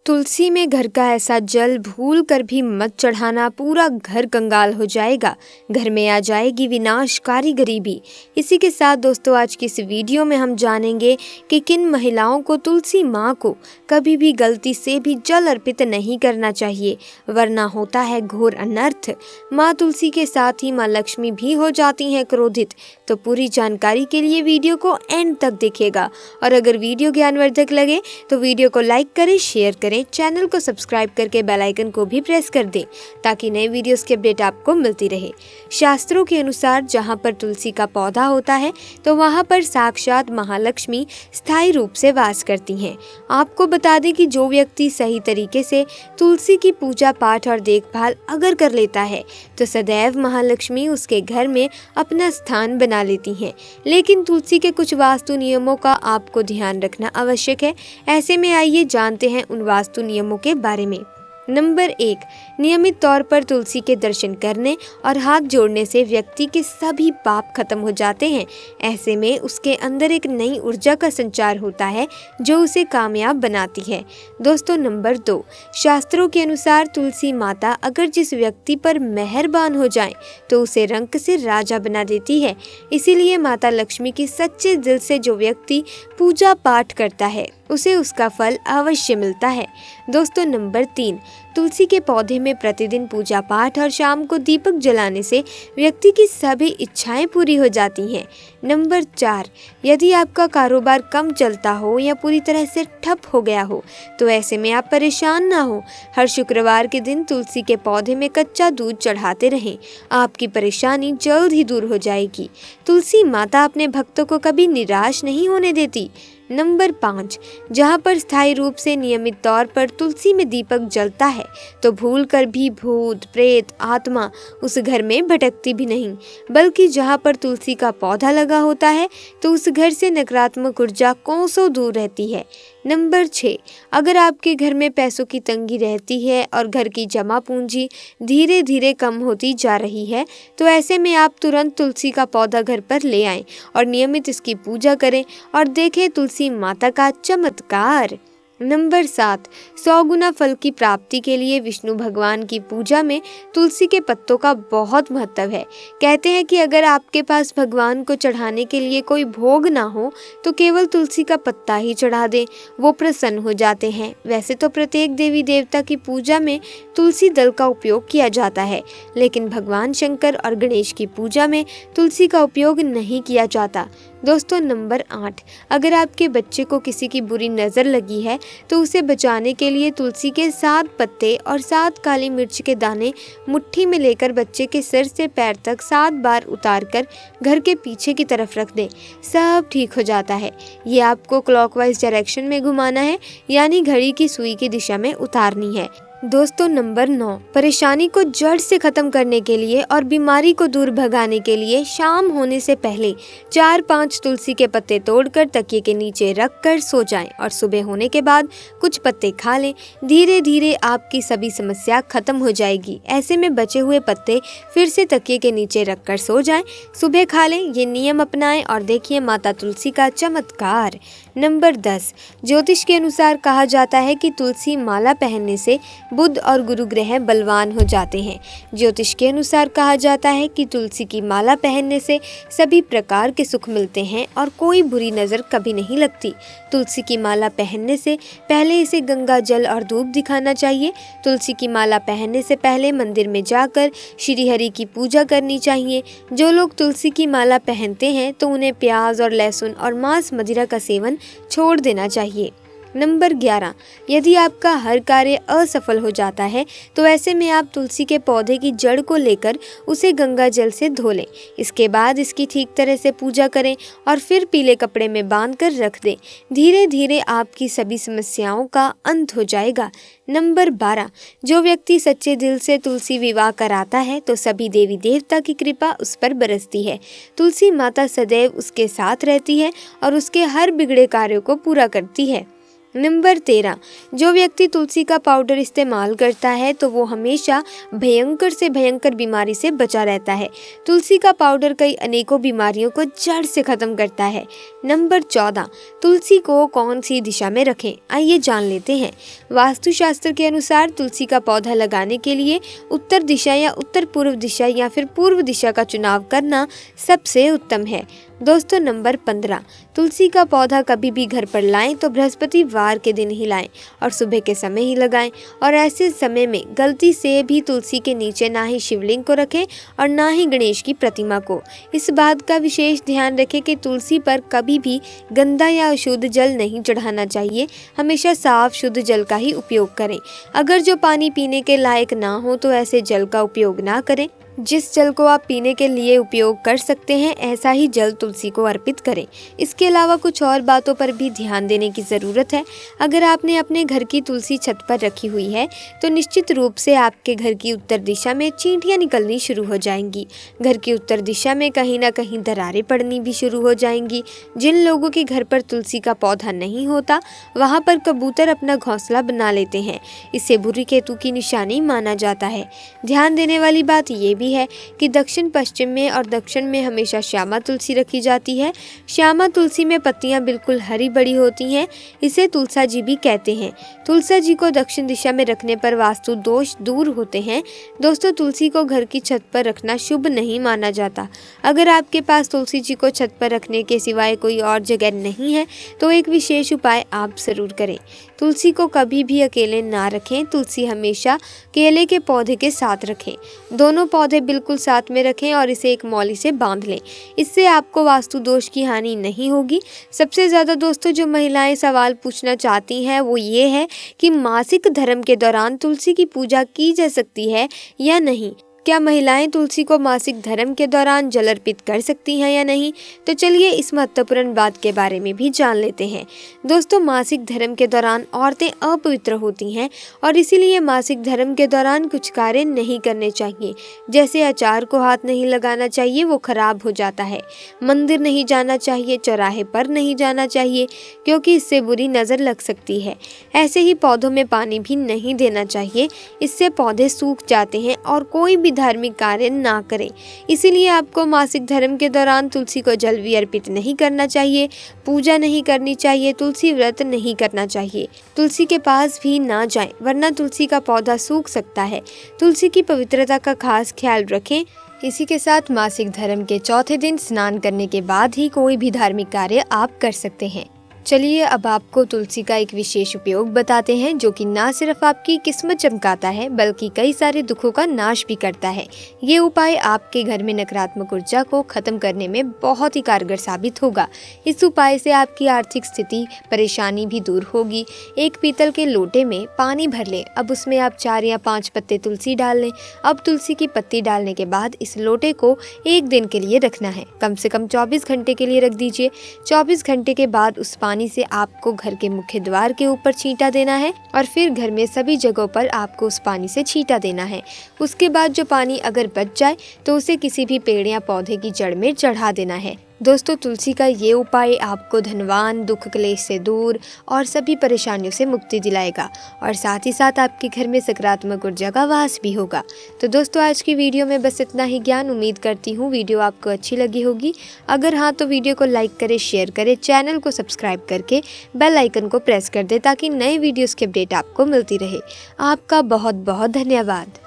तुलसी में घर का ऐसा जल भूल कर भी मत चढ़ाना, पूरा घर कंगाल हो जाएगा, घर में आ जाएगी विनाशकारी गरीबी। इसी के साथ दोस्तों आज की इस वीडियो में हम जानेंगे कि किन महिलाओं को तुलसी माँ को कभी भी गलती से भी जल अर्पित नहीं करना चाहिए, वरना होता है घोर अनर्थ। माँ तुलसी के साथ ही माँ लक्ष्मी भी हो जाती हैं क्रोधित। तो पूरी जानकारी के लिए वीडियो को एंड तक देखिएगा और अगर वीडियो ज्ञानवर्धक लगे तो वीडियो को लाइक करें, शेयर करें, चैनल को सब्सक्राइब करके बेल आइकन को भी प्रेस कर दें ताकि नए वीडियोस की अपडेट आपको मिलती रहे। शास्त्रों के अनुसार जहां पर तुलसी का पौधा होता है तो वहां पर साक्षात महालक्ष्मी स्थायी रूप से वास करती हैं। आपको बता दें कि जो व्यक्ति सही तरीके से तुलसी की पूजा पाठ और देखभाल अगर कर लेता है तो सदैव महालक्ष्मी उसके घर में अपना स्थान बना लेती हैं। लेकिन तुलसी के कुछ वास्तु नियमों का आपको ध्यान रखना आवश्यक है। ऐसे में आइए जानते हैं उन वास्तु नियमों के बारे में। नंबर 1, नियमित तौर पर तुलसी के दर्शन करने और हाथ जोड़ने से व्यक्ति के सभी पाप खत्म हो जाते हैं। ऐसे में उसके अंदर एक नई ऊर्जा का संचार होता है जो उसे कामयाब बनाती है। दोस्तों नंबर 2, शास्त्रों के अनुसार तुलसी माता अगर जिस व्यक्ति पर मेहरबान हो जाए तो उसे रंक से राजा बना देती है। इसीलिए माता लक्ष्मी की सच्चे दिल से जो व्यक्ति पूजा पाठ करता है उसे उसका फल अवश्य मिलता है। दोस्तों नंबर 3, तुलसी के पौधे में प्रतिदिन पूजा पाठ और शाम को दीपक जलाने से व्यक्ति की सभी इच्छाएं पूरी हो जाती हैं। नंबर 4, यदि आपका कारोबार कम चलता हो या पूरी तरह से ठप हो गया हो तो ऐसे में आप परेशान ना हो। हर शुक्रवार के दिन तुलसी के पौधे में कच्चा दूध चढ़ाते रहें, आपकी परेशानी जल्द ही दूर हो जाएगी। तुलसी माता अपने भक्तों को कभी निराश नहीं होने देती। नंबर 5, जहाँ पर स्थायी रूप से नियमित तौर पर तुलसी में दीपक जलता है तो भूल कर भी भूत प्रेत आत्मा उस घर में भटकती भी नहीं, बल्कि जहाँ पर तुलसी का पौधा लगा होता है तो उस घर से नकारात्मक ऊर्जा कोसों दूर रहती है। नंबर 6, अगर आपके घर में पैसों की तंगी रहती है और घर की जमा पूंजी धीरे धीरे कम होती जा रही है तो ऐसे में आप तुरंत तुलसी का पौधा घर पर ले आएं और नियमित इसकी पूजा करें और देखें तुलसी माता का चमत्कार। नंबर 7, 100 गुना फल की प्राप्ति के लिए विष्णु भगवान की पूजा में तुलसी के पत्तों का बहुत महत्व है। कहते हैं कि अगर आपके पास भगवान को चढ़ाने के लिए कोई भोग ना हो तो केवल तुलसी का पत्ता ही चढ़ा दें, वो प्रसन्न हो जाते हैं। वैसे तो प्रत्येक देवी देवता की पूजा में तुलसी दल का उपयोग किया जाता है, लेकिन भगवान शंकर और गणेश की पूजा में तुलसी का उपयोग नहीं किया जाता। दोस्तों नंबर 8, अगर आपके बच्चे को किसी की बुरी नज़र लगी है तो उसे बचाने के लिए तुलसी के 7 पत्ते और 7 काली मिर्च के दाने मुट्ठी में लेकर बच्चे के सिर से पैर तक 7 बार उतारकर घर के पीछे की तरफ रख दें, सब ठीक हो जाता है। ये आपको क्लॉकवाइज डायरेक्शन में घुमाना है, यानी घड़ी की सुई की दिशा में उतारनी है। दोस्तों नंबर 9, परेशानी को जड़ से खत्म करने के लिए और बीमारी को दूर भगाने के लिए शाम होने से पहले 4-5 तुलसी के पत्ते तोड़कर तकिए के नीचे रख कर सो जाएं और सुबह होने के बाद कुछ पत्ते खा लें। धीरे धीरे आपकी सभी समस्या खत्म हो जाएगी। ऐसे में बचे हुए पत्ते फिर से तकिए के नीचे रख कर सो जाएं, सुबह खा लें। ये नियम अपनाएं और देखिए माता तुलसी का चमत्कार। नंबर 10, ज्योतिष के अनुसार कहा जाता है कि तुलसी माला पहनने से बुध और गुरु ग्रह बलवान हो जाते हैं। ज्योतिष के अनुसार कहा जाता है कि तुलसी की माला पहनने से सभी प्रकार के सुख मिलते हैं और कोई बुरी नज़र कभी नहीं लगती। तुलसी की माला पहनने से पहले इसे गंगा जल और धूप दिखाना चाहिए। तुलसी की माला पहनने से पहले मंदिर में जाकर श्री हरि की पूजा करनी चाहिए। जो लोग तुलसी की माला पहनते हैं तो उन्हें प्याज और लहसुन और मांस मदिरा का सेवन छोड़ देना चाहिए। नंबर 11, यदि आपका हर कार्य असफल हो जाता है तो ऐसे में आप तुलसी के पौधे की जड़ को लेकर उसे गंगा जल से धो लें। इसके बाद इसकी ठीक तरह से पूजा करें और फिर पीले कपड़े में बांध कर रख दें। धीरे धीरे आपकी सभी समस्याओं का अंत हो जाएगा। नंबर 12, जो व्यक्ति सच्चे दिल से तुलसी विवाह कराता है तो सभी देवी देवता की कृपा उस पर बरसती है। तुलसी माता सदैव उसके साथ रहती है और उसके हर बिगड़े कार्यों को पूरा करती है। नंबर 13, जो व्यक्ति तुलसी का पाउडर इस्तेमाल करता है तो वो हमेशा भयंकर से भयंकर बीमारी से बचा रहता है। तुलसी का पाउडर कई अनेकों बीमारियों को जड़ से खत्म करता है। नंबर 14, तुलसी को कौन सी दिशा में रखें, आइए जान लेते हैं। वास्तुशास्त्र के अनुसार तुलसी का पौधा लगाने के लिए उत्तर दिशा या उत्तर पूर्व दिशा या फिर पूर्व दिशा का चुनाव करना सबसे उत्तम है। दोस्तों नंबर 15, तुलसी का पौधा कभी भी घर पर लाएं तो बृहस्पतिवार के दिन ही लाएं और सुबह के समय ही लगाएं, और ऐसे समय में गलती से भी तुलसी के नीचे ना ही शिवलिंग को रखें और ना ही गणेश की प्रतिमा को। इस बात का विशेष ध्यान रखें कि तुलसी पर कभी भी गंदा या अशुद्ध जल नहीं चढ़ाना चाहिए, हमेशा साफ शुद्ध जल का ही उपयोग करें। अगर जो पानी पीने के लायक ना हो तो ऐसे जल का उपयोग ना करें। जिस जल को आप पीने के लिए उपयोग कर सकते हैं ऐसा ही जल तुलसी को अर्पित करें। इसके अलावा कुछ और बातों पर भी ध्यान देने की ज़रूरत है। अगर आपने अपने घर की तुलसी छत पर रखी हुई है तो निश्चित रूप से आपके घर की उत्तर दिशा में चींटियां निकलनी शुरू हो जाएंगी। घर की उत्तर दिशा में कहीं ना कहीं दरारें पड़नी भी शुरू हो जाएंगी। जिन लोगों के घर पर तुलसी का पौधा नहीं होता वहाँ पर कबूतर अपना घोंसला बना लेते हैं। इसे बुरी केतु की निशानी माना जाता है। ध्यान देने वाली बात ये भी है कि दक्षिण पश्चिम में और दक्षिण में हमेशा श्यामा तुलसी रखी जाती है। श्यामा तुलसी में पत्तियां बिल्कुल हरी बड़ी होती हैं। इसे तुलसा जी भी कहते हैं। तुलसा जी को दक्षिण दिशा में रखने पर वास्तु दोष दूर होते हैं। दोस्तों तुलसी को घर की छत पर रखना शुभ नहीं माना जाता। अगर आपके पास तुलसी जी को छत पर रखने के सिवाय कोई और जगह नहीं है तो एक विशेष उपाय आप जरूर करें। तुलसी को कभी भी अकेले ना रखें। तुलसी हमेशा केले के पौधे के साथ रखें। दोनों पौधे बिल्कुल साथ में रखें और इसे एक मौली से बांध लें। इससे आपको वास्तु दोष की हानि नहीं होगी। सबसे ज़्यादा दोस्तों जो महिलाएं सवाल पूछना चाहती हैं वो ये है कि मासिक धर्म के दौरान तुलसी की पूजा की जा सकती है या नहीं। क्या महिलाएं तुलसी को मासिक धर्म के दौरान जल अर्पित कर सकती हैं या नहीं? तो चलिए इस महत्वपूर्ण बात के बारे में भी जान लेते हैं। दोस्तों मासिक धर्म के दौरान औरतें अपवित्र होती हैं और इसीलिए मासिक धर्म के दौरान कुछ कार्य नहीं करने चाहिए। जैसे अचार को हाथ नहीं लगाना चाहिए, वो खराब हो जाता है। मंदिर नहीं जाना चाहिए, चौराहे पर नहीं जाना चाहिए क्योंकि इससे बुरी नज़र लग सकती है। ऐसे ही पौधों में पानी भी नहीं देना चाहिए, इससे पौधे सूख जाते हैं। और कोई भी धार्मिक कार्य ना करें। इसीलिए आपको मासिक धर्म के दौरान तुलसी को जल भी अर्पित नहीं करना चाहिए, पूजा नहीं करनी चाहिए, तुलसी व्रत नहीं करना चाहिए। तुलसी के पास भी ना जाएं वरना तुलसी का पौधा सूख सकता है। तुलसी की पवित्रता का खास ख्याल रखें। इसी के साथ मासिक धर्म के चौथे दिन स्नान करने के बाद ही कोई भी धार्मिक कार्य आप कर सकते हैं। चलिए अब आपको तुलसी का एक विशेष उपयोग बताते हैं जो कि ना सिर्फ आपकी किस्मत चमकाता है बल्कि कई सारे दुखों का नाश भी करता है। ये उपाय आपके घर में नकारात्मक ऊर्जा को खत्म करने में बहुत ही कारगर साबित होगा। इस उपाय से आपकी आर्थिक स्थिति परेशानी भी दूर होगी। एक पीतल के लोटे में पानी भर लें। अब उसमें आप 4 या 5 पत्ते तुलसी डाल लें। अब तुलसी की पत्ती डालने के बाद इस लोटे को 1 दिन के लिए रखना है। कम से कम 24 घंटे के लिए रख दीजिए। 24 घंटे के बाद उस पानी से आपको घर के मुख्य द्वार के ऊपर छींटा देना है और फिर घर में सभी जगहों पर आपको उस पानी से छींटा देना है। उसके बाद जो पानी अगर बच जाए तो उसे किसी भी पेड़ या पौधे की जड़ में चढ़ा देना है। दोस्तों तुलसी का ये उपाय आपको धनवान, दुख क्लेश से दूर और सभी परेशानियों से मुक्ति दिलाएगा और साथ ही साथ आपके घर में सकारात्मक ऊर्जा का वास भी होगा। तो दोस्तों आज की वीडियो में बस इतना ही ज्ञान। उम्मीद करती हूँ वीडियो आपको अच्छी लगी होगी। अगर हाँ तो वीडियो को लाइक करें, शेयर करें, चैनल को सब्सक्राइब करके बेल आइकन को प्रेस कर दें ताकि नए वीडियोज़ की अपडेट आपको मिलती रहे। आपका बहुत बहुत धन्यवाद।